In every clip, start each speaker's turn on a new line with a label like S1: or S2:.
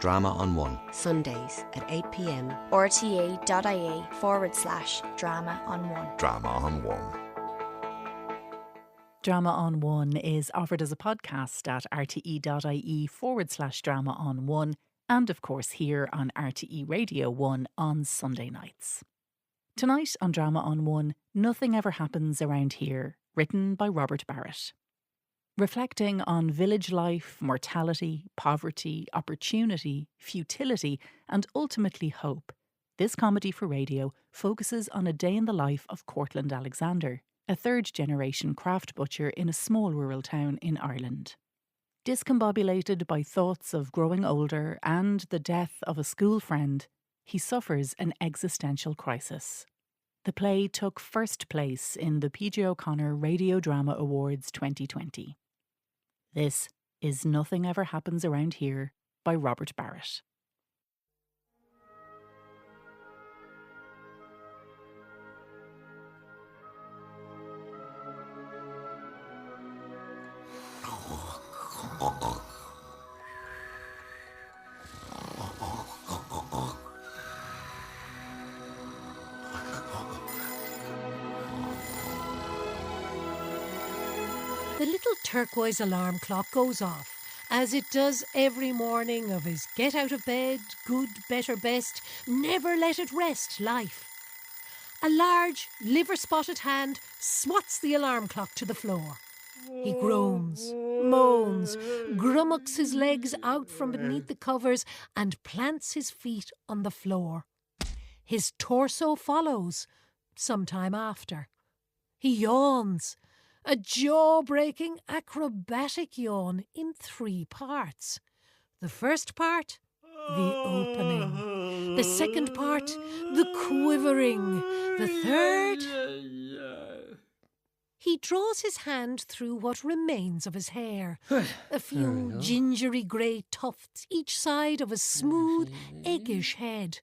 S1: Drama on One.
S2: Sundays at 8 p.m.
S3: rte.ie/drama on one.
S1: Drama on One.
S4: Drama on One is offered as a podcast at rte.ie/drama on one, and of course here on RTE Radio 1 on Sunday nights. Tonight on Drama on One, Nothing Ever Happens Around Here, written by Robert Barrett. Reflecting on village life, mortality, poverty, opportunity, futility, and ultimately hope, this comedy for radio focuses on a day in the life of Cortland Alexander, a third-generation craft butcher in a small rural town in Ireland. Discombobulated by thoughts of growing older and the death of a school friend, he suffers an existential crisis. The play took first place in the PJ O'Connor Radio Drama Awards 2020. This is Nothing Ever Happens Around Here by Robert Barrett.
S5: The little turquoise alarm clock goes off, as it does every morning of his get out of bed, good, better, best, never let it rest life. A large, liver-spotted hand swats the alarm clock to the floor. He groans, moans, grummocks his legs out from beneath the covers and plants his feet on the floor. His torso follows, some time after. He yawns. A jaw-breaking, acrobatic yawn in 3 parts. The first part, the opening. The second part, the quivering. The third... He draws his hand through what remains of his hair. A few gingery grey tufts each side of a smooth, eggish head.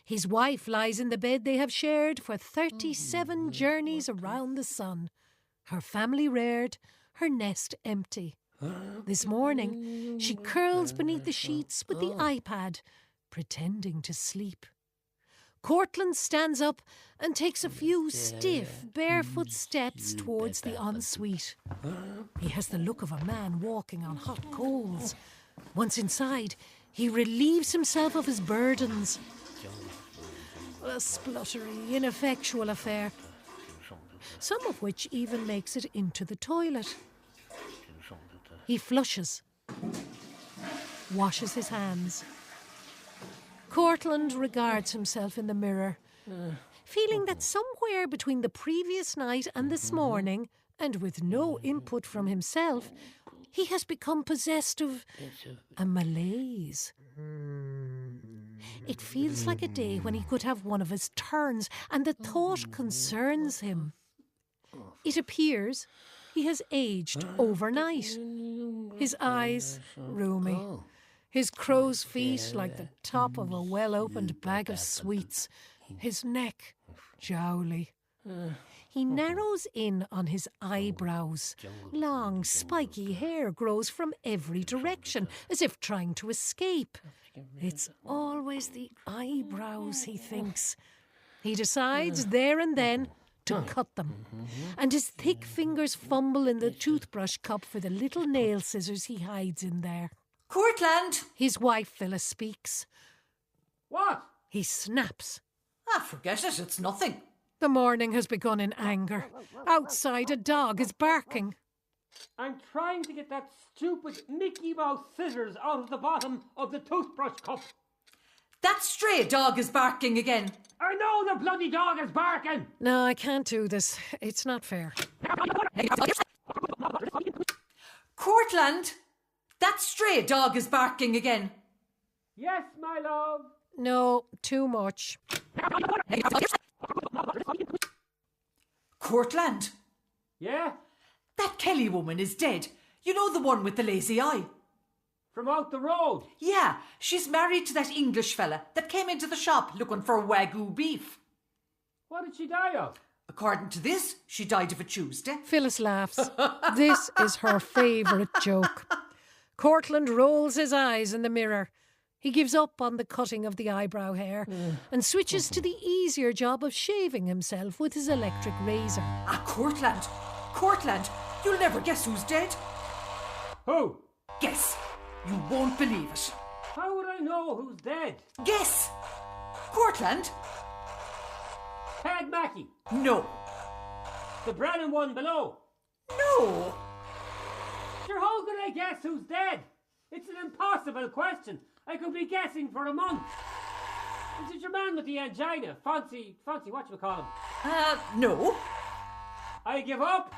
S5: His wife lies in the bed they have shared for 37 journeys around the sun. Her family reared, her nest empty. This morning, she curls beneath the sheets with the iPad, pretending to sleep. Cortland stands up and takes a few stiff, barefoot steps towards the ensuite. He has the look of a man walking on hot coals. Once inside, he relieves himself of his burdens. A spluttery, ineffectual affair, some of which even makes it into the toilet. He flushes, washes his hands. Cortland regards himself in the mirror, feeling that somewhere between the previous night and this morning, and with no input from himself, he has become possessed of a malaise. It feels like a day when he could have one of his turns, and the thought concerns him. It appears he has aged overnight. His eyes, roomy. His crow's feet like the top of a well-opened bag of sweets. His neck, jowly. He narrows in on his eyebrows. Long, spiky hair grows from every direction, as if trying to escape. It's always the eyebrows, he thinks. He decides there and then to cut them, and his thick fingers fumble in the toothbrush cup for the little nail scissors he hides in there.
S6: Cortland!
S5: His wife Phyllis speaks.
S6: What?
S5: He snaps.
S6: Forget it, it's nothing.
S5: The morning has begun in anger. Outside, a dog is barking.
S7: I'm trying to get that stupid Mickey Mouse scissors out of the bottom of the toothbrush cup.
S6: That stray dog is barking again.
S7: I know the bloody dog is barking.
S5: No, I can't do this. It's not fair.
S6: Cortland, that stray dog is barking again.
S7: Yes, my love.
S5: No, too much.
S6: Cortland.
S7: Yeah?
S6: That Kelly woman is dead. You know, the one with the lazy eye.
S7: From out the road?
S6: Yeah, she's married to that English fella that came into the shop looking for Wagyu beef.
S7: What did she die of?
S6: According to this, she died of a Tuesday.
S5: Phyllis laughs. This is her favourite joke. Cortland rolls his eyes in the mirror. He gives up on the cutting of the eyebrow hair and switches to the easier job of shaving himself with his electric razor.
S6: Ah, Cortland! Cortland! You'll never guess who's dead.
S7: Who?
S6: Guess. You won't believe it.
S7: How would I know who's dead?
S6: Guess! Cortland?
S7: Tad Mackey.
S6: No.
S7: The Brennan one below.
S6: No.
S7: Sure, how could I guess who's dead? It's an impossible question. I could be guessing for a month. Is it your man with the angina? Fancy, whatchamacallit?
S6: No.
S7: I give up.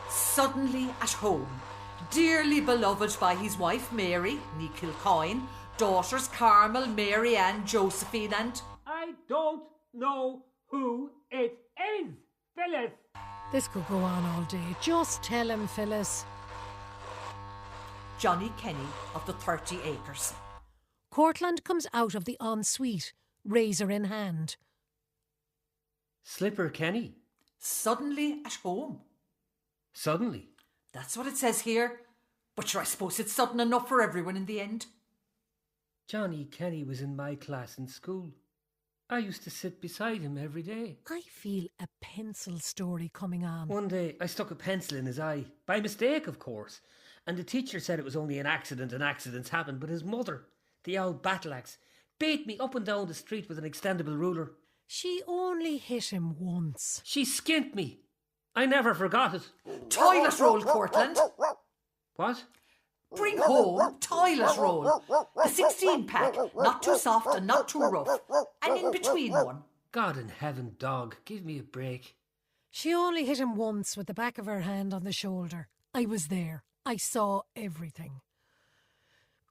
S6: Suddenly at home, dearly beloved by his wife Mary, ní Kilcoyne, daughters Carmel, Mary Ann, Josephine and...
S7: I don't know who it is. Phyllis.
S5: This could go on all day. Just tell him, Phyllis.
S6: Johnny Kenny of the 30 acres.
S5: Cortland comes out of the ensuite, razor in hand.
S1: Slipper Kenny.
S6: Suddenly at home.
S1: Suddenly.
S6: That's what it says here. But sure, I suppose it's sudden enough for everyone in the end.
S1: Johnny Kenny was in my class in school. I used to sit beside him every day.
S5: I feel a pencil story coming on.
S1: One day I stuck a pencil in his eye. By mistake, of course. And the teacher said it was only an accident and accidents happen. But his mother, the old battle axe, beat me up and down the street with an extendable ruler.
S5: She only hit him once.
S1: She skint me. I never forgot it.
S6: Toilet roll, Cortland.
S1: What?
S6: Bring home toilet roll. A 16-pack, not too soft and not too rough. And in between one.
S1: God in heaven, dog, give me a break.
S5: She only hit him once with the back of her hand on the shoulder. I was there. I saw everything.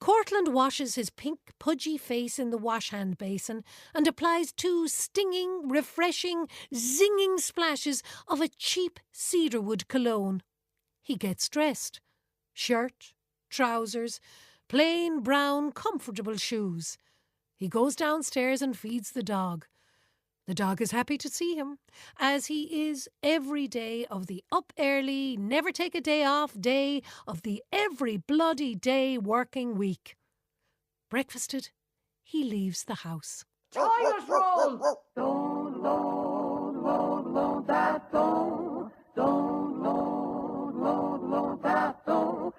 S5: Cortland washes his pink, pudgy face in the wash-hand basin and applies 2 stinging, refreshing, zinging splashes of a cheap cedarwood cologne. He gets dressed. Shirt, trousers, plain brown, comfortable shoes. He goes downstairs and feeds the dog. The dog is happy to see him, as he is every day of the up early, never take a day off day of the every bloody day working week. Breakfasted, he leaves the house.
S6: Toilet roll!
S7: Don't load that don't. Don't load that don't.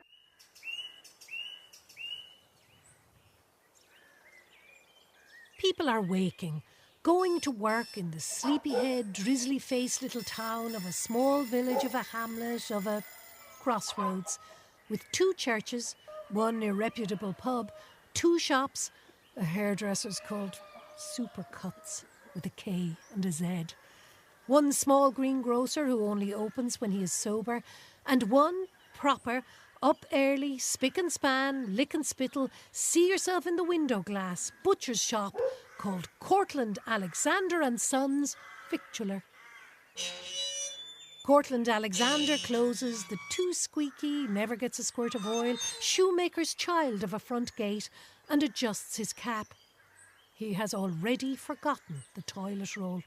S5: People are waking, going to work in the sleepyhead, drizzly-faced little town of a small village, of a hamlet, of a crossroads, with 2 churches, 1 irreputable pub, 2 shops, a hairdresser's called Supercuts, with a K and a Z, 1 small greengrocer who only opens when he is sober, and 1 proper, up early, spick and span, lick and spittle, see yourself in the window glass, butcher's shop, called Cortland Alexander and Sons Victualler. Cortland Alexander closes the 2 squeaky, never gets a squirt of oil, shoemaker's child of a front gate and adjusts his cap. He has already forgotten the toilet roll.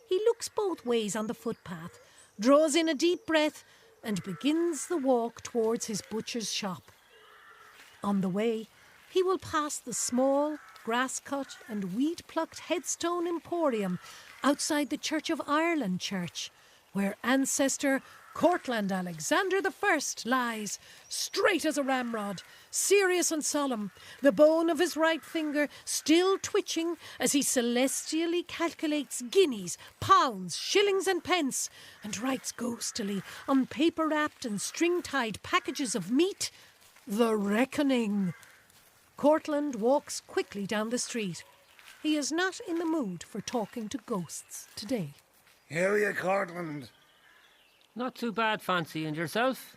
S5: He looks both ways on the footpath, draws in a deep breath and begins the walk towards his butcher's shop. On the way, he will pass the small, grass-cut and weed-plucked headstone emporium outside the Church of Ireland church, where ancestor Cortland Alexander I lies, straight as a ramrod, serious and solemn, the bone of his right finger still twitching as he celestially calculates guineas, pounds, shillings and pence, and writes ghostily on paper-wrapped and string-tied packages of meat, "The Reckoning." Cortland walks quickly down the street. He is not in the mood for talking to ghosts today.
S8: How are you, Cortland?
S1: Not too bad, Fancy, and yourself?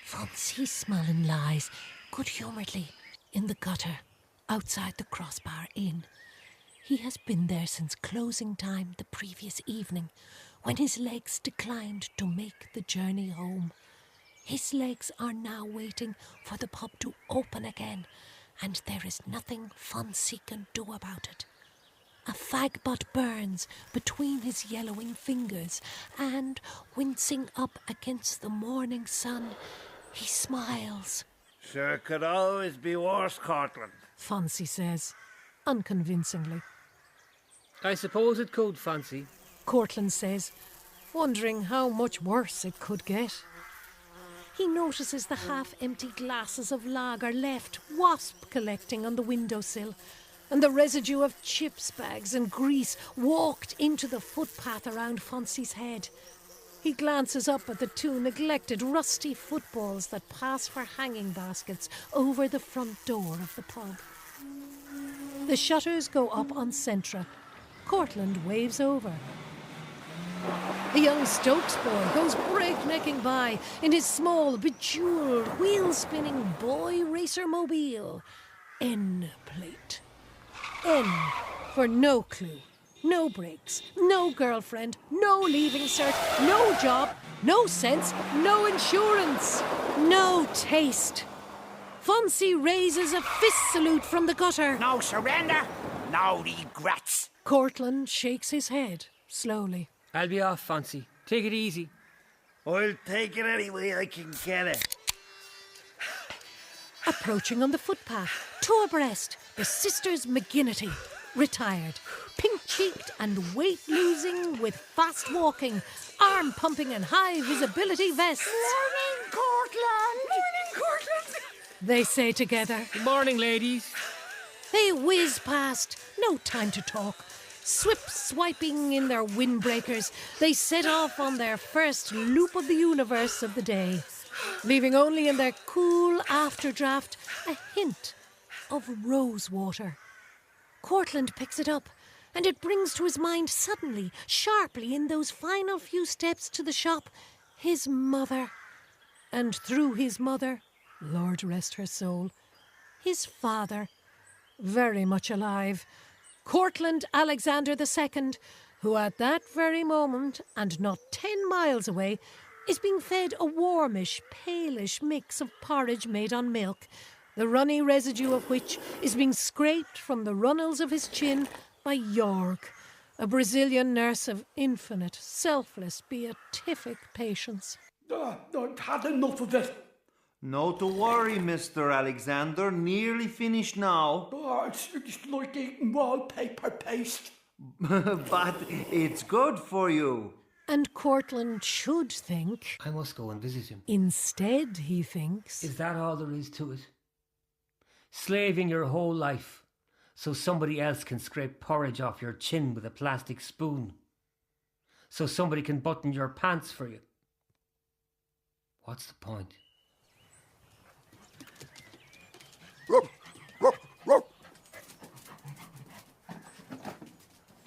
S5: Fancy smelling lies good-humouredly in the gutter outside the Crossbar Inn. He has been there since closing time the previous evening, when his legs declined to make the journey home. His legs are now waiting for the pub to open again, and there is nothing Fancy can do about it. A fag butt burns between his yellowing fingers, and, wincing up against the morning sun, he smiles.
S8: Sure, it could always be worse, Cortland.
S5: Fancy says, unconvincingly.
S1: I suppose it could, Fancy.
S5: Cortland says, wondering how much worse it could get. He notices the half-empty glasses of lager left, wasp collecting on the windowsill, and the residue of chips bags and grease walked into the footpath around Fancy's head. He glances up at the two neglected, rusty footballs that pass for hanging baskets over the front door of the pub. The shutters go up on Centra. Cortland waves over. A young Stokes boy goes breaknecking by in his small, bejewelled, wheel-spinning boy racer mobile. N plate. N for no clue, no brakes, no girlfriend, no leaving cert, no job, no sense, no insurance, no taste. Fancy raises a fist salute from the gutter.
S9: No surrender, no regrets.
S5: Cortland shakes his head slowly.
S1: I'll be off, Fancy. Take it easy.
S8: I'll take it any way I can get it.
S5: Approaching on the footpath, two abreast, the sisters McGinnity, retired, pink-cheeked and weight-losing with fast walking, arm-pumping and high-visibility vests.
S9: Morning, Cortland. Morning, Cortland.
S5: They say together.
S1: Good morning, ladies.
S5: They whiz past, no time to talk. Swiping in their windbreakers, they set off on their first loop of the universe of the day, leaving only in their cool afterdraft a hint of rose water. Cortland picks it up, and it brings to his mind suddenly, sharply, in those final few steps to the shop, his mother. And through his mother, Lord rest her soul, his father, very much alive, Cortland Alexander II, who at that very moment, and not 10 miles away, is being fed a warmish, palish mix of porridge made on milk, the runny residue of which is being scraped from the runnels of his chin by Jorg, a Brazilian nurse of infinite, selfless, beatific patience.
S10: I've had enough of it.
S11: No to worry, Mr. Alexander. Nearly finished now.
S10: It's like eating wallpaper paste.
S11: But it's good for you.
S5: And Cortland should think...
S1: I must go and visit him.
S5: Instead, he thinks...
S1: Is that all there is to it? Slaving your whole life so somebody else can scrape porridge off your chin with a plastic spoon. So somebody can button your pants for you. What's the point?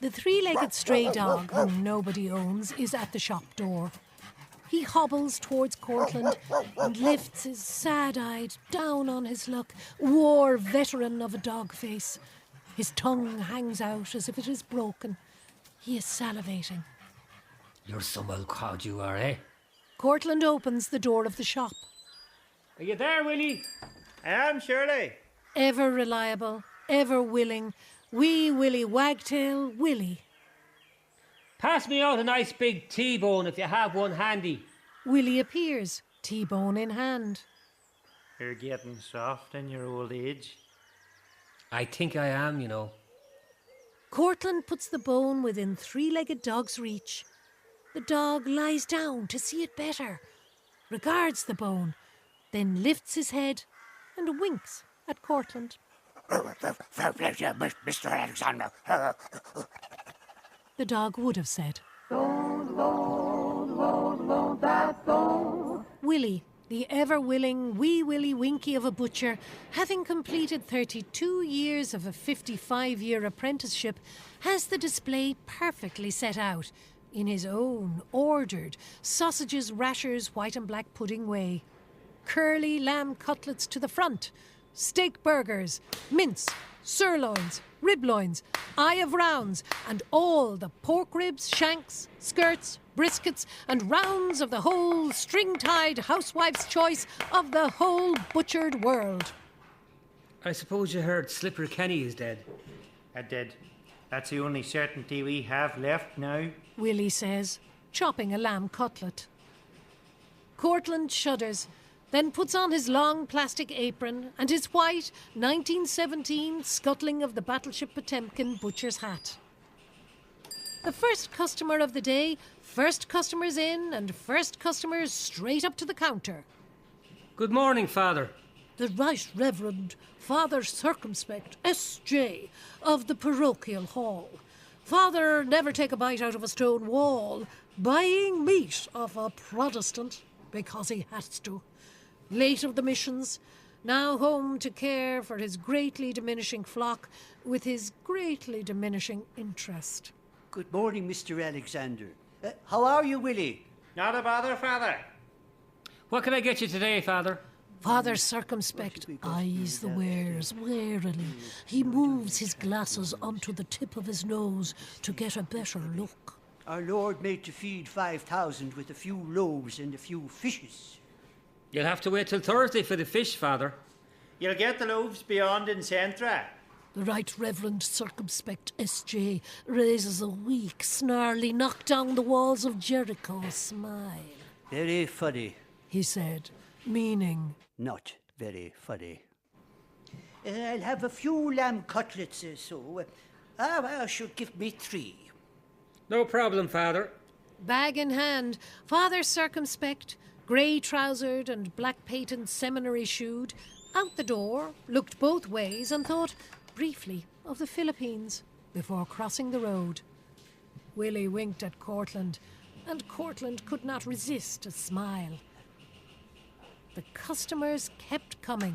S5: The three-legged stray dog, whom nobody owns, is at the shop door. He hobbles towards Cortland and lifts his sad-eyed, down on his luck, war veteran of a dog face. His tongue hangs out as if it is broken. He is salivating.
S1: You're some old cod you are, eh?
S5: Cortland opens the door of the shop.
S7: Are you there, Willie?
S11: I am, surely.
S5: Ever reliable, ever willing, wee Willie Wagtail Willie.
S7: Pass me out a nice big T-bone if you have one handy.
S5: Willie appears, T-bone in hand.
S11: You're getting soft in your old age.
S1: I think I am, you know.
S5: Cortland puts the bone within three-legged dog's reach. The dog lies down to see it better, regards the bone, then lifts his head and winks at Cortland.
S9: Mr. Alexander.
S5: The dog would have said. Willie, the ever-willing wee Willie Winky of a butcher, having completed 32 years of a 55-year apprenticeship, has the display perfectly set out in his own ordered sausages, rashers, white and black pudding way. Curly lamb cutlets to the front, steak burgers, mince, sirloins, rib loins, eye of rounds, and all the pork ribs, shanks, skirts, briskets, and rounds of the whole string-tied housewife's choice of the whole butchered world.
S1: I suppose you heard Slipper Kenny is dead.
S11: I did. That's the only certainty we have left now.
S5: Willie says, chopping a lamb cutlet. Cortland shudders, then puts on his long plastic apron and his white 1917 scuttling of the battleship Potemkin butcher's hat. The first customer of the day, first customers in and first customers straight up to the counter.
S1: Good morning, Father.
S5: The Right Reverend Father Circumspect S.J. of the Parochial Hall. Father never take a bite out of a stone wall, buying meat of a Protestant because he has to. Late of the missions, now home to care for his greatly diminishing flock with his greatly diminishing interest.
S12: Good morning, Mr. Alexander. How are you, Willie?
S7: Not a bother, Father.
S1: What can I get you today, Father?
S5: Father Circumspect eyes the wares warily. He moves his glasses onto the tip of his nose to get a better look.
S12: Our Lord made to feed 5,000 with a few loaves and a few fishes.
S1: You'll have to wait till Thursday for the fish, Father.
S7: You'll get the loaves beyond in Centra.
S5: The Right Reverend Circumspect S.J. raises a weak, snarly, knock down the walls of Jericho smile.
S12: Very funny,
S5: he said, meaning
S12: not very funny. I'll have a few lamb cutlets or so. Should give me 3.
S1: No problem, Father.
S5: Bag in hand, Father Circumspect, grey-trousered and black-patent seminary-shoed, out the door, looked both ways and thought briefly of the Philippines before crossing the road. Willie winked at Cortland, and Cortland could not resist a smile. The customers kept coming.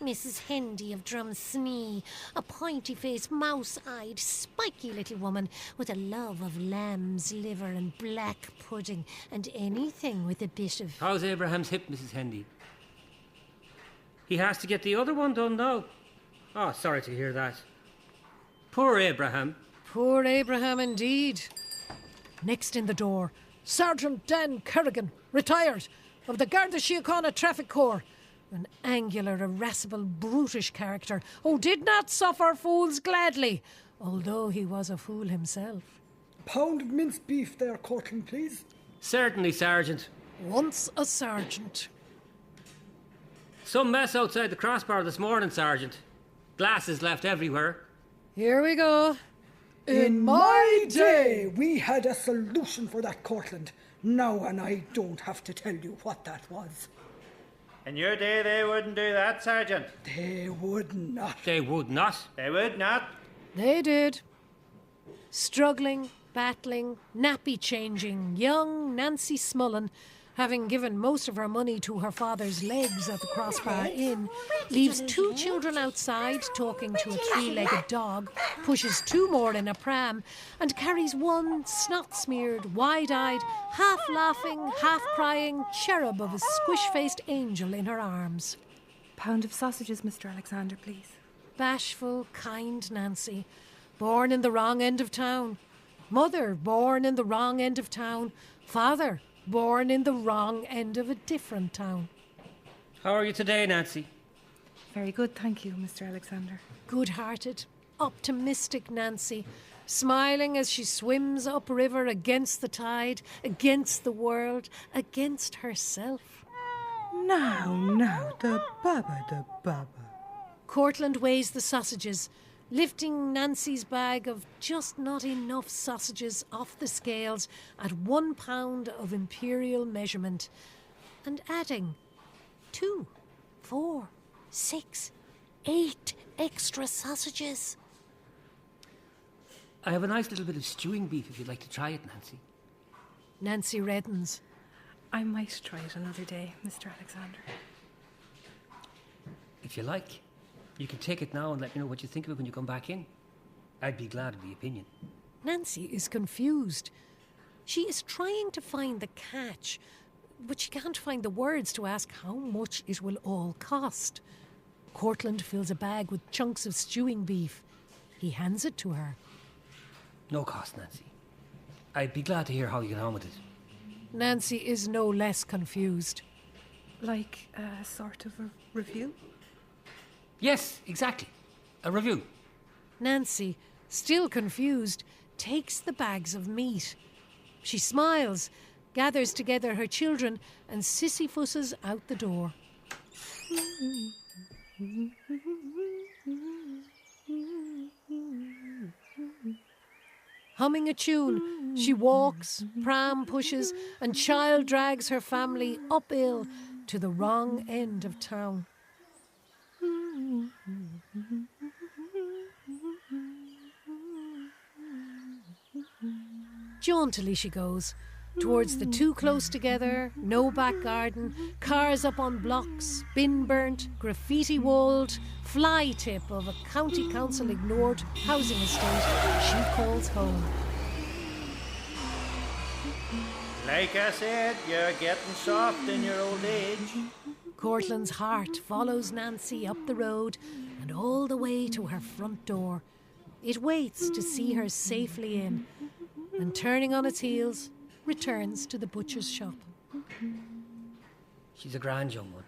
S5: Mrs. Hendy of Drumsnee, a pointy-faced, mouse-eyed, spiky little woman with a love of lamb's liver and black pudding and anything with a bit of...
S1: How's Abraham's hip, Mrs. Hendy? He has to get the other one done now. Oh, sorry to hear that. Poor Abraham.
S5: Poor Abraham indeed. Next in the door, Sergeant Dan Kerrigan, retired, of the Garda Síochána Traffic Corps. An angular, irascible, brutish character who did not suffer fools gladly, although he was a fool himself.
S10: Pound of minced beef there, Cortland, please.
S1: Certainly, Sergeant.
S5: Once a sergeant.
S1: Some mess outside the crossbar this morning, Sergeant. Glasses left everywhere.
S5: Here we go.
S10: In my day, we had a solution for that, Cortland. Now, and I don't have to tell you what that was.
S7: In your day, they wouldn't do that, Sergeant.
S10: They would not.
S1: They would not.
S7: They would not.
S5: They did. Struggling, battling, nappy-changing, young Nancy Smullen, having given most of her money to her father's legs at the Crossbar Inn, leaves 2 children outside talking to a 3-legged dog, pushes 2 more in a pram, and carries 1 snot-smeared, wide-eyed, half-laughing, half-crying cherub of a squish-faced angel in her arms.
S13: Pound of sausages, Mr. Alexander, please.
S5: Bashful, kind Nancy, born in the wrong end of town. Mother, born in the wrong end of town. Father, born in the wrong end of a different town.
S1: How are you today, Nancy?
S13: Very good, thank you, Mr. Alexander.
S5: Good-hearted, optimistic Nancy, smiling as she swims upriver against the tide, against the world, against herself.
S13: Now, the baba.
S5: Cortland weighs the sausages, lifting Nancy's bag of just not enough sausages off the scales at 1 pound of imperial measurement, and adding 2, 4, 6, 8 extra sausages.
S1: I have a nice little bit of stewing beef if you'd like to try it, Nancy.
S5: Nancy reddens.
S13: I might try it another day, Mr. Alexander.
S1: If you like. You can take it now and let me know what you think of it when you come back in. I'd be glad of the opinion.
S5: Nancy is confused. She is trying to find the catch, but she can't find the words to ask how much it will all cost. Cortland fills a bag with chunks of stewing beef. He hands it to her.
S1: No cost, Nancy. I'd be glad to hear how you get on with it.
S5: Nancy is no less confused.
S13: Like a sort of a review?
S1: Yes, exactly. A review.
S5: Nancy, still confused, takes the bags of meat. She smiles, gathers together her children and sissy-fusses out the door. Humming a tune, she walks, pram pushes, and child drags her family uphill to the wrong end of town. Jauntily she goes, towards the too close together, no back garden, cars up on blocks, bin burnt, graffiti walled, fly tip of a county council ignored housing estate she calls home.
S8: Like I said, you're getting soft in your old age.
S5: Cortland's heart follows Nancy up the road and all the way to her front door. It waits to see her safely in, and turning on its heels, returns to the butcher's shop.
S1: She's a grand young one.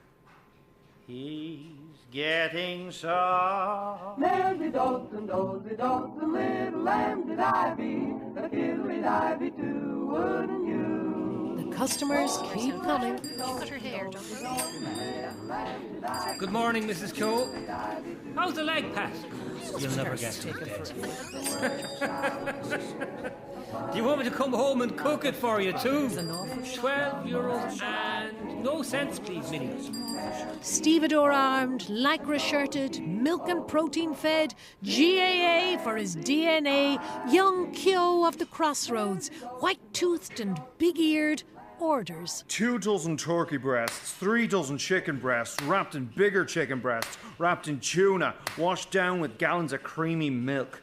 S8: He's getting soft.
S14: Mary Dalton, Dolly Dalton, little lamb did I be, a diddly divey too, wouldn't you?
S5: The customers keep coming.
S13: She cut her hair, don't
S1: Good morning, Mrs. Coe. How's the leg, Pat? You'll never guess who's dead. Do you want me to come home and cook it for you too? €12 and no cents, please, Minnie.
S5: Stevedore armed, lycra shirted, milk and protein fed, GAA for his DNA, young Kyo of the crossroads, white toothed and big eared, orders.
S11: 2 dozen turkey breasts, 3 dozen chicken breasts, wrapped in bigger chicken breasts, wrapped in tuna, washed down with gallons of creamy milk.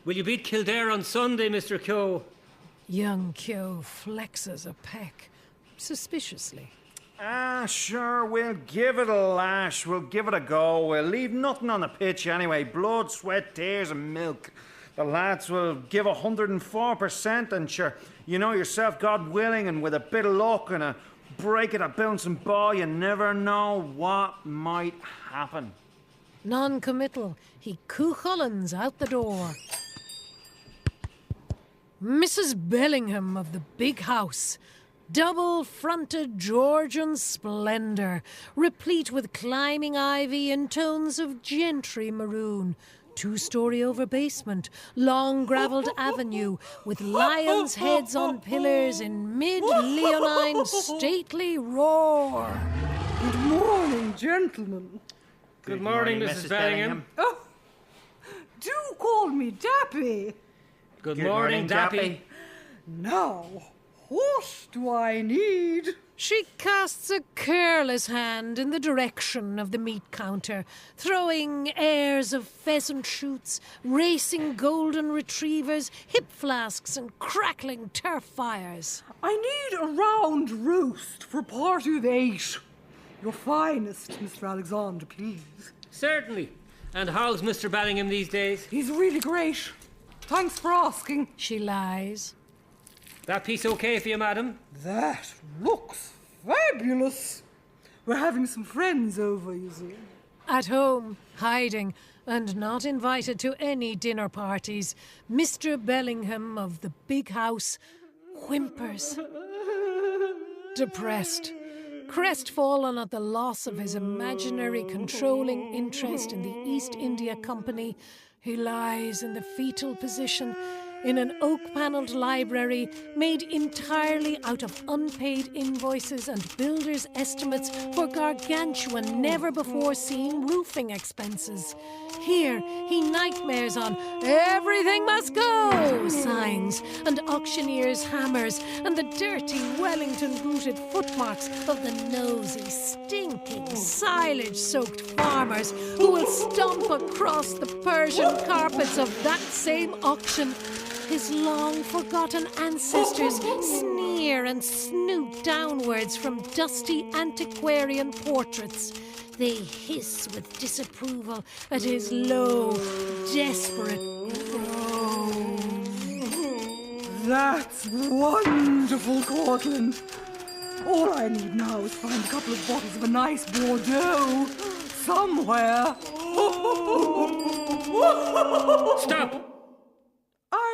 S1: Will you beat Kildare on Sunday, Mr. Kyo?
S5: Young Kyo flexes a peck, suspiciously.
S11: Sure, we'll give it a lash. We'll give it a go. We'll leave nothing on the pitch anyway. Blood, sweat, tears and milk. The lads will give 104% and sure, you know yourself, God willing, and with a bit of luck and a break at a bouncing ball, you never know what might happen.
S5: Non-committal, he coo-hullins out the door. Mrs. Bellingham of the big house, double-fronted Georgian splendour, replete with climbing ivy and tones of gentry maroon, 2-story over basement, long gravelled avenue, with lions' heads on pillars in mid-leonine stately roar.
S10: Good morning, gentlemen.
S1: Good morning, Mrs. Bellingham.
S10: Oh, do call me Dappy.
S1: Good morning, Dappy.
S10: Now, what do I need?
S5: She casts a careless hand in the direction of the meat counter, throwing airs of pheasant shoots, racing golden retrievers, hip flasks and crackling turf fires.
S10: I need a round roast for a party of 8. Your finest, Mr. Alexander, please.
S1: Certainly. And how's Mr. Bellingham these days?
S10: He's really great. Thanks for asking.
S5: She lies.
S1: That piece okay for you, madam?
S10: That looks fabulous. We're having some friends over, you see.
S5: At home, hiding, and not invited to any dinner parties, Mr. Bellingham of the big house whimpers. Depressed, crestfallen at the loss of his imaginary controlling interest in the East India Company, he lies in the fetal position in an oak-panelled library made entirely out of unpaid invoices and builders' estimates for gargantuan, never-before-seen roofing expenses. Here, he nightmares on "everything must go" signs and auctioneers' hammers and the dirty Wellington-booted footmarks of the nosy, stinking, silage-soaked farmers who will stomp across the Persian carpets of that same auction. His long-forgotten ancestors sneer and snoot downwards from dusty antiquarian portraits. They hiss with disapproval at his low, desperate groan.
S10: That's wonderful, Cortland. All I need now is find a couple of bottles of a nice Bordeaux somewhere.
S1: Stop!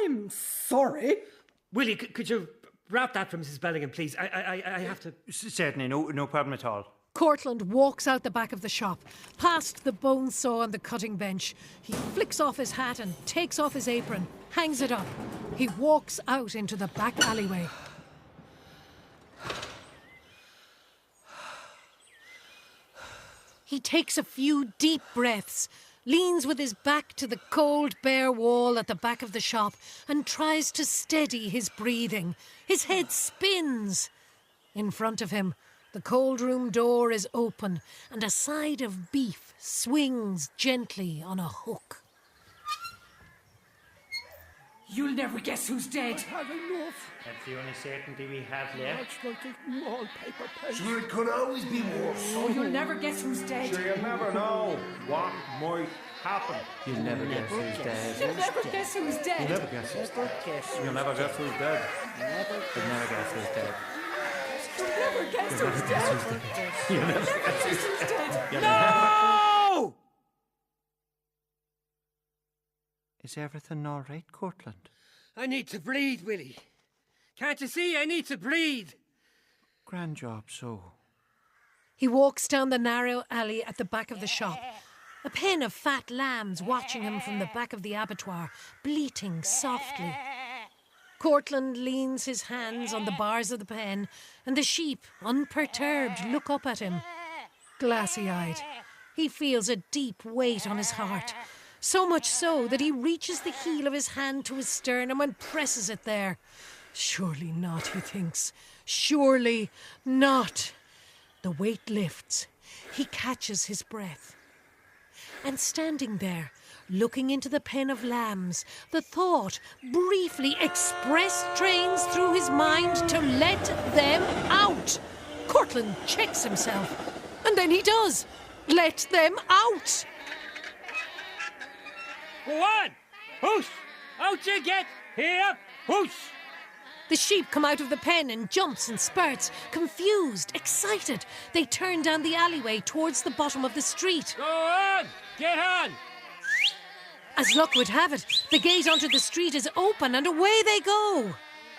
S10: I'm sorry.
S1: Willie, could you
S7: Wrap that for Mrs. Bellingham, please. I have to...
S11: Certainly, no problem at all.
S5: Cortland walks out the back of the shop, past the bone saw and the cutting bench. He flicks off his hat and takes off his apron, hangs it up. He walks out into the back alleyway. He takes a few deep breaths, leans with his back to the cold, bare wall at the back of the shop and tries to steady his breathing. His head spins. In front of him, the cold room door is open and a side of beef swings gently on a hook.
S6: You'll never guess who's dead.
S10: Have enough.
S8: That's the only certainty we have left.
S10: It's like a wallpaper paste.
S9: Sure, it could always be worse.
S6: Oh, you'll never guess who's dead.
S11: Sure, you'll never know what might happen.
S8: You'll never guess who's dead.
S6: You'll never guess who's dead.
S11: You'll never guess who's dead. You'll never guess who's dead.
S8: You'll never guess who's dead.
S6: You'll never guess who's dead.
S11: You'll never
S6: Never guess who's dead.
S7: No!
S11: Is everything all right, Cortland?
S7: I need to breathe, Willie. Can't you see? I need to breathe.
S11: Grand job, so.
S5: He walks down the narrow alley at the back of the shop. A pen of fat lambs watching him from the back of the abattoir, bleating softly. Cortland leans his hands on the bars of the pen, and the sheep, unperturbed, look up at him. Glassy-eyed, he feels a deep weight on his heart. So much so that he reaches the heel of his hand to his sternum and presses it there. Surely not, he thinks. Surely not. The weight lifts. He catches his breath. And standing there, looking into the pen of lambs, the thought, briefly expressed, trains through his mind to let them out. Cortland checks himself. And then he does. Let them out.
S7: Go on! Whoosh! Out you get! Here! Whoosh!
S5: The sheep come out of the pen in jumps and spurts, confused, excited. They turn down the alleyway towards the bottom of the street.
S7: Go on! Get on!
S5: As luck would have it, the gate onto the street is open and away they go.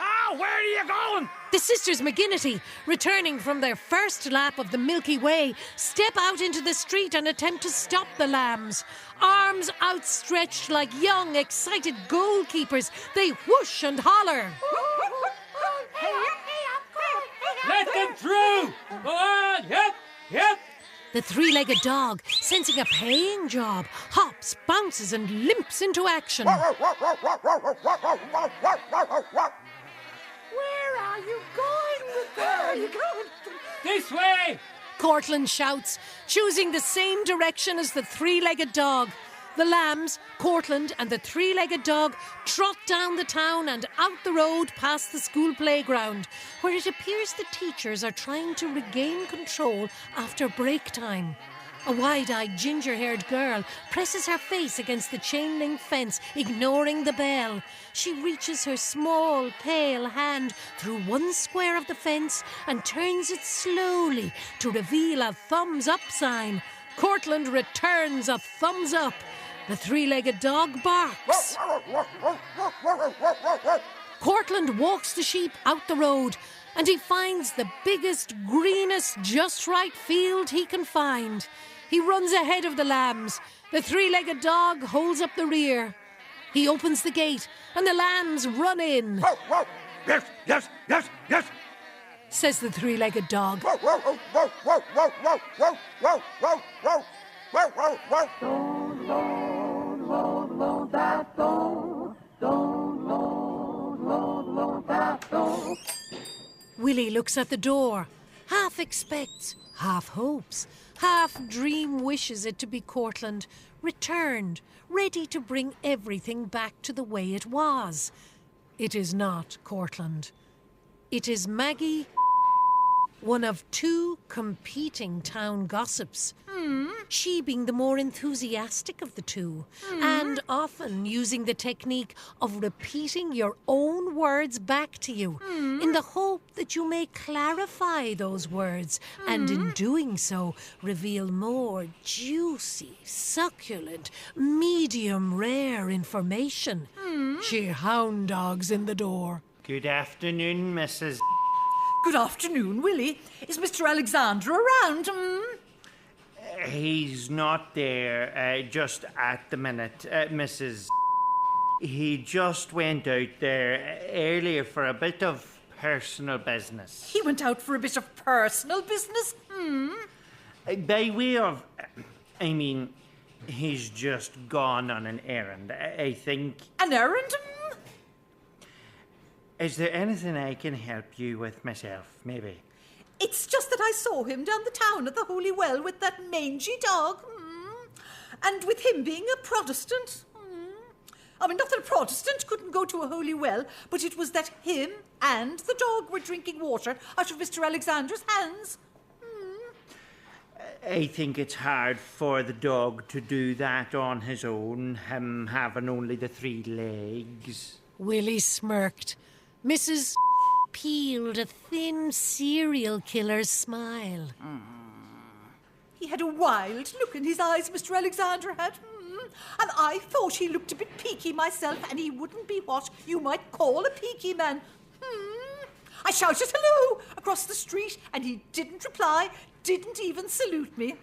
S9: Oh, where are you going?
S5: The sisters McGinnity, returning from their first lap of the Milky Way, step out into the street and attempt to stop the lambs. Arms outstretched like young, excited goalkeepers, they whoosh and holler.
S7: Let them through! Go on! Yep! Yep!
S5: The three-legged dog, sensing a paying job, hops, bounces and limps into action.
S9: Where are you going with that? Are you going?
S7: This way!
S5: Cortland shouts, choosing the same direction as the three-legged dog. The lambs, Cortland and the three-legged dog trot down the town and out the road past the school playground, where it appears the teachers are trying to regain control after break time. A wide-eyed, ginger-haired girl presses her face against the chain-link fence, ignoring the bell. She reaches her small, pale hand through one square of the fence and turns it slowly to reveal a thumbs-up sign. Cortland returns a thumbs up. The three-legged dog barks. Cortland walks the sheep out the road, and he finds the biggest, greenest, just right field he can find. He runs ahead of the lambs. The three-legged dog holds up the rear. He opens the gate, and the lambs run in.
S9: Yes, yes, yes, yes.
S5: Says the three-legged dog. Willie looks at the door, half expects, half hopes, half dream wishes it to be Cortland, returned, ready to bring everything back to the way it was. It is not Cortland. It is Maggie, one of two competing town gossips. She being the more enthusiastic of the two, and often using the technique of repeating your own words back to you, in the hope that you may clarify those words, and in doing so, reveal more juicy, succulent, medium rare information. She hound dogs in the door.
S8: Good afternoon, Mrs.
S6: Good afternoon, Willie. Is Mr. Alexander around?
S8: He's not there just at the minute, Mrs. He just went out there earlier for a bit of personal business.
S6: He went out for a bit of personal business?
S8: By way of... I mean, he's just gone on an errand, I think.
S6: An errand?
S8: Is there anything I can help you with myself, maybe?
S6: It's just that I saw him down the town at the Holy Well with that mangy dog. And with him being a Protestant. I mean, not that a Protestant couldn't go to a Holy Well, but it was that him and the dog were drinking water out of Mr. Alexander's hands.
S8: I think it's hard for the dog to do that on his own, him having only the 3 legs.
S5: Willie smirked. Mrs. peeled a thin serial killer's smile.
S6: He had a wild look in his eyes, Mr. Alexander had. And I thought he looked a bit peaky myself, and he wouldn't be what you might call a peaky man. I shouted hello across the street, and he didn't reply, didn't even salute me.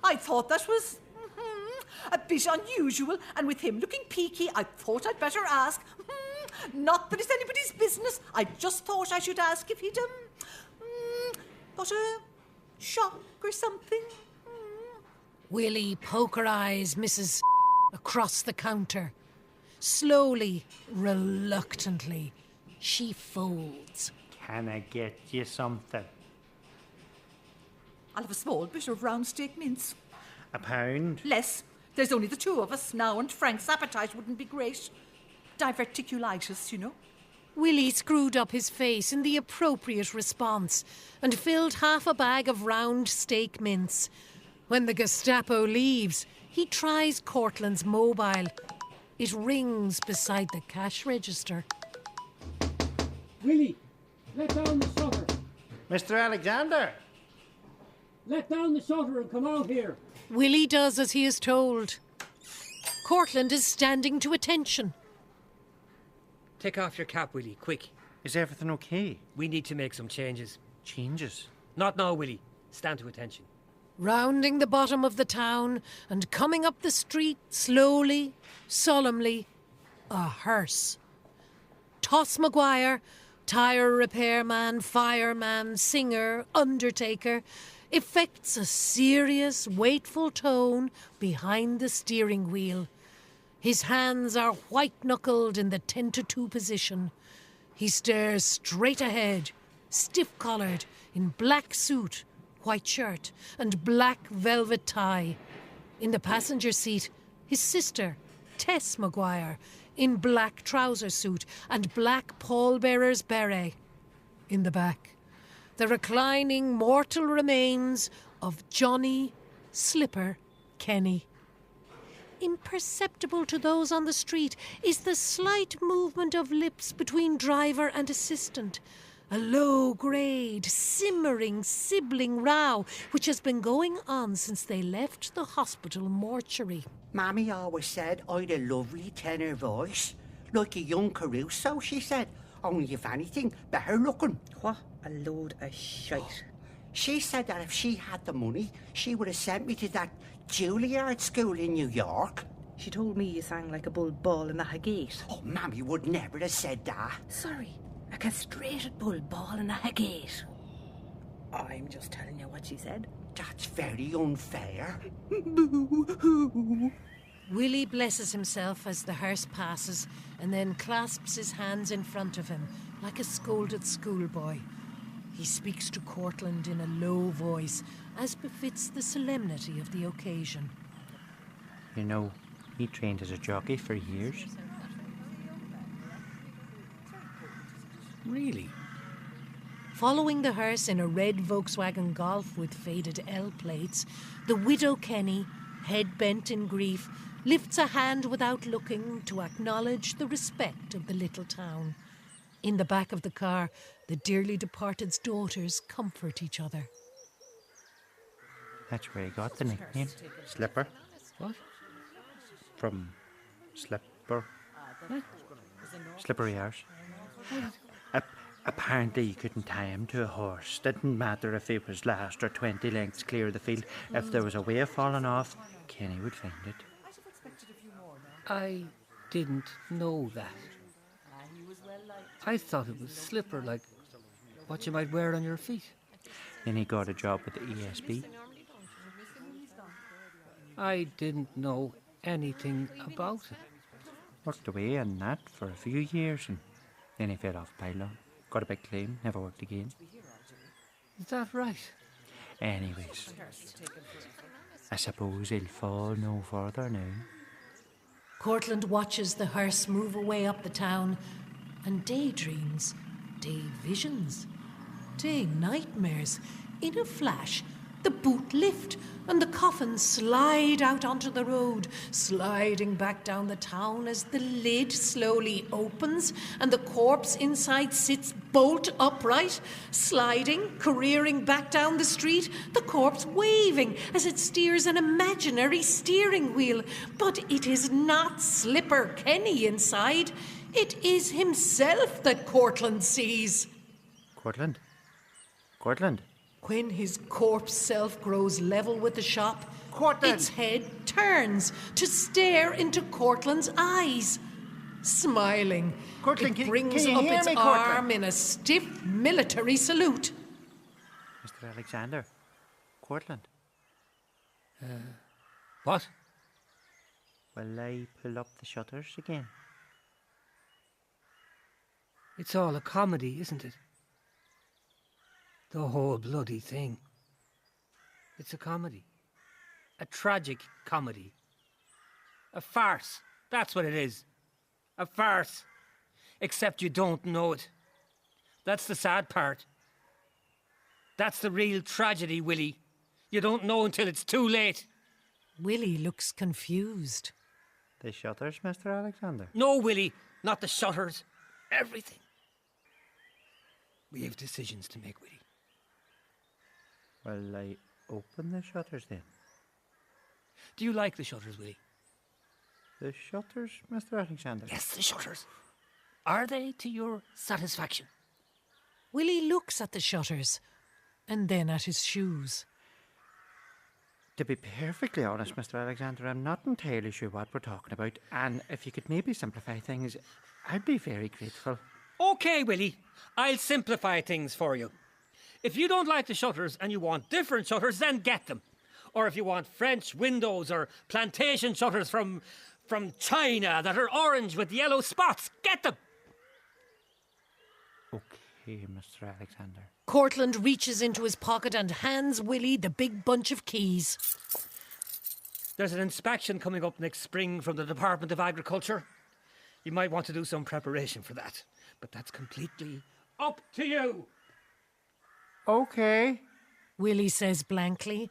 S6: I thought that was a bit unusual, and with him looking peaky, I thought I'd better ask. Not that it's anybody's business. I just thought I should ask if he'd got a shock or something.
S5: Willie poker eyes Mrs. across the counter. Slowly, reluctantly, she folds.
S8: Can I get you something?
S6: I'll have a small bit of round steak mince.
S8: £1?
S6: Less. There's only the 2 of us now, and Frank's appetite wouldn't be great. Diverticulitis, you know.
S5: Willie screwed up his face in the appropriate response and filled half a bag of round steak mince. When the Gestapo leaves, he tries Cortland's mobile. It rings beside the cash register.
S7: Willie, let down the shutter.
S8: Mr. Alexander?
S7: Let down the shutter and come out here.
S5: Willie does as he is told. Cortland is standing to attention.
S1: Take off your cap, Willie, quick.
S8: Is everything okay?
S1: We need to make some changes.
S8: Changes?
S1: Not now, Willie. Stand to attention.
S5: Rounding the bottom of the town and coming up the street slowly, solemnly, a hearse. Toss Maguire, tyre repairman, fireman, singer, undertaker, effects a serious, wakeful tone behind the steering wheel. His hands are white-knuckled in the 10-2 position. He stares straight ahead, stiff-collared, in black suit, white shirt, and black velvet tie. In the passenger seat, his sister, Tess Maguire, in black trouser suit and black pallbearer's beret. In the back, the reclining mortal remains of Johnny Slipper Kenny. Imperceptible to those on the street is the slight movement of lips between driver and assistant, a low-grade, simmering sibling row which has been going on since they left the hospital mortuary.
S12: Mammy always said I'd a lovely tenor voice, like a young Caruso, she said, only if anything, better looking.
S15: What a load of shite.
S12: She said that if she had the money, she would have sent me to that Juilliard school in New York.
S15: She told me you sang like a bull ball in the Highgate.
S12: Oh, Mammy would never have said that.
S15: Sorry, a castrated bull ball in the Highgate. I'm just telling you what she said.
S12: That's very unfair.
S5: Willie blesses himself as the hearse passes and then clasps his hands in front of him like a scolded schoolboy. He speaks to Cortland in a low voice, as befits the solemnity of the occasion.
S8: You know, he trained as a jockey for years.
S1: Really?
S5: Following the hearse in a red Volkswagen Golf with faded L plates, the widow Kenny, head bent in grief, lifts a hand without looking to acknowledge the respect of the little town. In the back of the car, the dearly departed's daughters comfort each other.
S8: That's where he got the nickname. Slipper.
S1: What?
S8: From Slipper. Slippery arse. Apparently you couldn't tie him to a horse. Didn't matter if he was last or 20 lengths clear of the field. If there was a way of falling off, Kenny would find it.
S1: I didn't know that. I thought it was slipper, like what you might wear on your feet.
S8: Then he got a job with the ESB.
S1: I didn't know anything about it.
S8: Worked away on that for a few years, and then he fell off a pylon. Got a big claim, never worked again.
S1: Is that right?
S8: Anyways, I suppose he'll fall no further now.
S5: Cortland watches the hearse move away up the town and daydreams, day visions, day nightmares. In a flash, the boot lift and the coffin slide out onto the road, sliding back down the town as the lid slowly opens and the corpse inside sits bolt upright, sliding, careering back down the street, the corpse waving as it steers an imaginary steering wheel. But it is not Slipper Kenny inside. It is himself that Cortland sees.
S8: Cortland? Cortland?
S5: When his corpse self grows level with the shop, its head turns to stare into Cortland's eyes. Smiling,
S8: Cortland,
S5: it brings
S8: can you
S5: up
S8: hear
S5: its
S8: me,
S5: arm
S8: Cortland?
S5: in a stiff military salute.
S8: Mr. Alexander? Cortland?
S1: What?
S8: Will I pull up the shutters again?
S1: It's all a comedy, isn't it? The whole bloody thing. It's a comedy. A tragic comedy. A farce. That's what it is. A farce. Except you don't know it. That's the sad part. That's the real tragedy, Willie. You don't know until it's too late.
S5: Willie looks confused.
S8: The shutters, Mr. Alexander?
S1: No, Willie. Not the shutters. Everything. We have decisions to make, Willie.
S8: Will I open the shutters then?
S1: Do you like the shutters, Willie?
S8: The shutters, Mr. Alexander?
S1: Yes, the shutters. Are they to your satisfaction?
S5: Willie looks at the shutters and then at his shoes.
S8: To be perfectly honest, Mr. Alexander, I'm not entirely sure what we're talking about, and if you could maybe simplify things, I'd be very grateful.
S1: OK, Willie. I'll simplify things for you. If you don't like the shutters and you want different shutters, then get them. Or if you want French windows or plantation shutters from China that are orange with yellow spots, get them.
S8: OK, Mr. Alexander.
S5: Cortland reaches into his pocket and hands Willie the big bunch of keys.
S1: There's an inspection coming up next spring from the Department of Agriculture. You might want to do some preparation for that, but that's completely up to you.
S8: OK.
S5: Willie says blankly.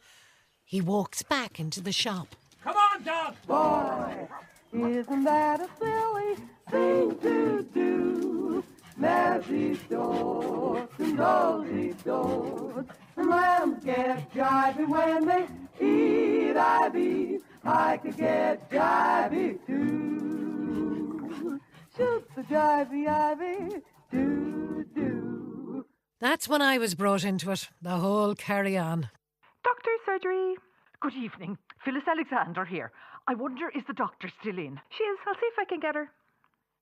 S5: He walks back into the shop.
S1: Come on, dog!
S14: Boy, isn't that a silly thing to do? There's these doors and those these doors. And lambs get jivey when they eat ivy. I could get jivey too. Shoot the jivey ivy, do.
S5: That's when I was brought into it, the whole carry-on.
S16: Doctor surgery. Good evening. Phyllis Alexander here. I wonder, is the doctor still in? She is. I'll see if I can get her.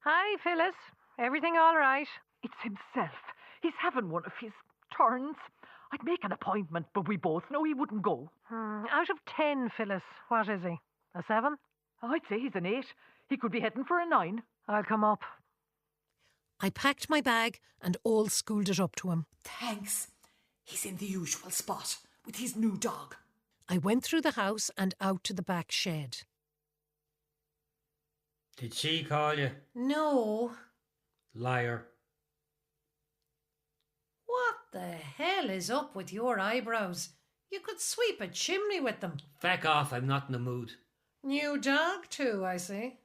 S5: Hi, Phyllis. Everything all right?
S16: It's himself. He's having one of his turns. I'd make an appointment, but we both know he wouldn't go.
S5: Out of 10, Phyllis, what is he? A 7?
S16: I'd say he's an 8. He could be heading for a 9.
S5: I'll come up. I packed my bag and all schooled it up to him.
S6: Thanks. He's in the usual spot with his new dog.
S5: I went through the house and out to the back shed.
S1: Did she call you?
S5: No.
S1: Liar.
S5: What the hell is up with your eyebrows? You could sweep a chimney with them.
S1: Feck off, I'm not in the mood.
S5: New dog too, I see.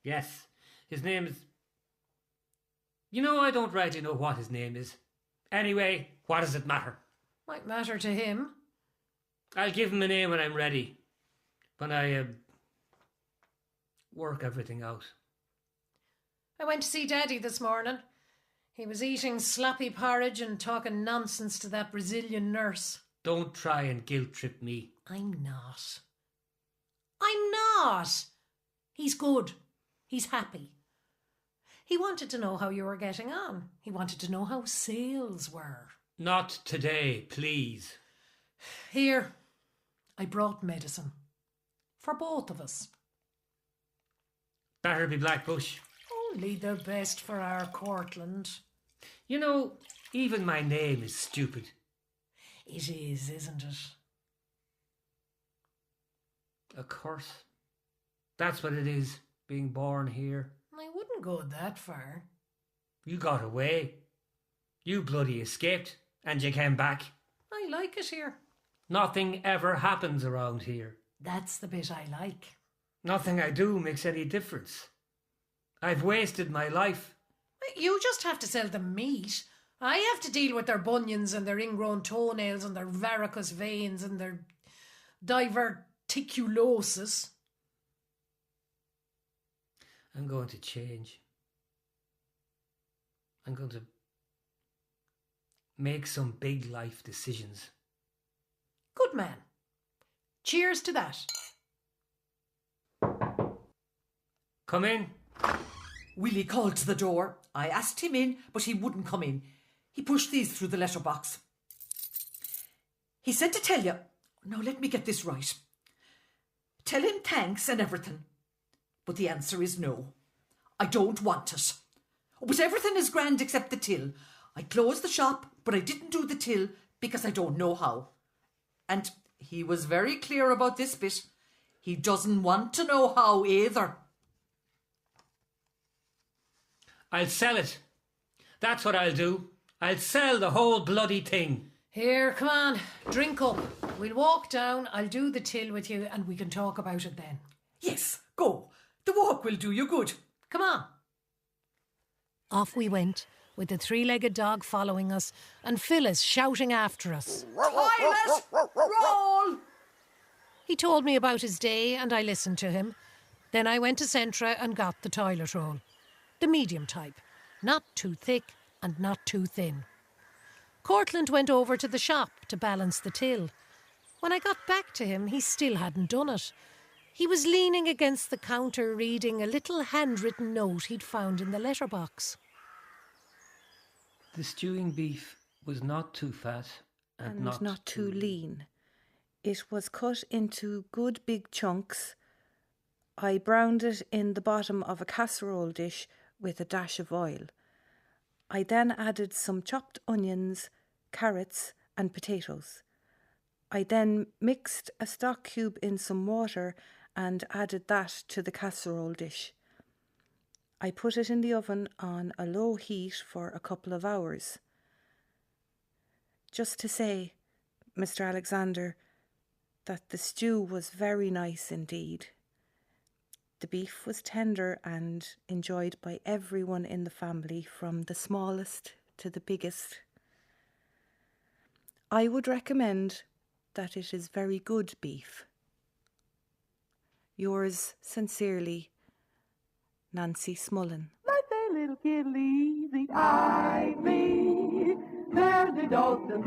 S1: Yes, his name is... You know, I don't rightly know what his name is. Anyway, what does it matter?
S5: Might matter to him.
S1: I'll give him a name when I'm ready. When I work everything out.
S5: I went to see Daddy this morning. He was eating sloppy porridge and talking nonsense to that Brazilian nurse.
S1: Don't try and guilt trip me.
S5: I'm not. I'm not. He's good. He's happy. He wanted to know how you were getting on. He wanted to know how sales were.
S1: Not today, please.
S5: Here, I brought medicine. For both of us.
S1: Better be Blackbush.
S5: Only the best for our Cortland.
S1: You know, even my name is stupid.
S5: It is, isn't it?
S1: A curse. That's what it is, being born here.
S5: I wouldn't go that far.
S1: You got away. You bloody escaped, and you came back.
S5: I like it here.
S1: Nothing ever happens around here.
S5: That's the bit I like.
S1: Nothing I do makes any difference. I've wasted my life.
S5: You just have to sell them meat. I have to deal with their bunions and their ingrown toenails and their varicose veins and their diverticulosis.
S1: I'm going to change. I'm going to make some big life decisions.
S5: Good man. Cheers to that.
S1: Come in.
S6: Willie called to the door. I asked him in, but he wouldn't come in. He pushed these through the letterbox. He said to tell you, now let me get this right. Tell him thanks and everything. But the answer is no. I don't want it. But everything is grand except the till. I closed the shop, but I didn't do the till because I don't know how. And he was very clear about this bit. He doesn't want to know how either.
S1: I'll sell it. That's what I'll do. I'll sell the whole bloody thing.
S5: Here, come on, drink up. We'll walk down, I'll do the till with you and we can talk about it then.
S6: Yes, go. The walk will do you good.
S5: Come on. Off we went, with the three-legged dog following us and Phyllis shouting after us.
S6: Toilet! Roll!
S5: He told me about his day and I listened to him. Then I went to Centra and got the toilet roll. The medium type. Not too thick and not too thin. Cortland went over to the shop to balance the till. When I got back to him, he still hadn't done it. He was leaning against the counter reading a little handwritten note he'd found in the letterbox.
S1: The stewing beef was not too fat and
S17: not too lean. It was cut into good big chunks. I browned it in the bottom of a casserole dish with a dash of oil. I then added some chopped onions, carrots and potatoes. I then mixed a stock cube in some water and added that to the casserole dish. I put it in the oven on a low heat for a couple of hours. Just to say, Mr. Alexander, that the stew was very nice indeed. The beef was tender and enjoyed by everyone in the family, from the smallest to the biggest. I would recommend that it is very good beef. Yours sincerely, Nancy Smullen.
S14: Like a little kiddies eat ivy. There's a Dalton,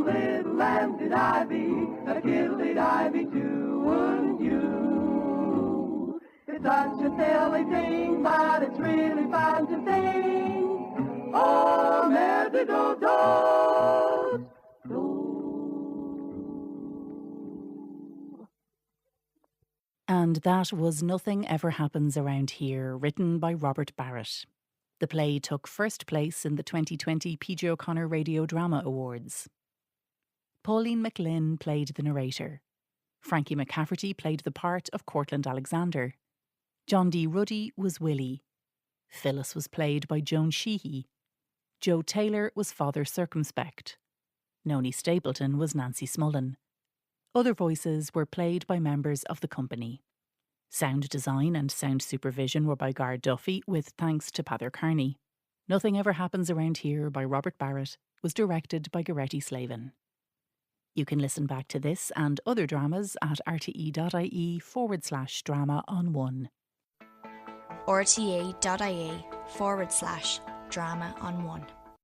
S14: little lamb did ivy. A kid'll eat ivy too, wouldn't you? It's such a silly thing, but it's really fun to sing. Oh, merry do
S4: And that was Nothing Ever Happens Around Here, written by Robert Barrett. The play took first place in the 2020 PJ O'Connor Radio Drama Awards. Pauline McLynn played the narrator. Frankie McCafferty played the part of Cortland Alexander. John D. Ruddy was Willie. Phyllis was played by Joan Sheehy. Joe Taylor was Father Circumspect. Noni Stapleton was Nancy Smullen. Other voices were played by members of the company. Sound design and sound supervision were by Gar Duffy, with thanks to Pather Kearney. Nothing Ever Happens Around Here by Robert Barrett was directed by Goretti Slavin. You can listen back to this and other dramas at rte.ie/drama on one.
S3: rte.ie/drama on one.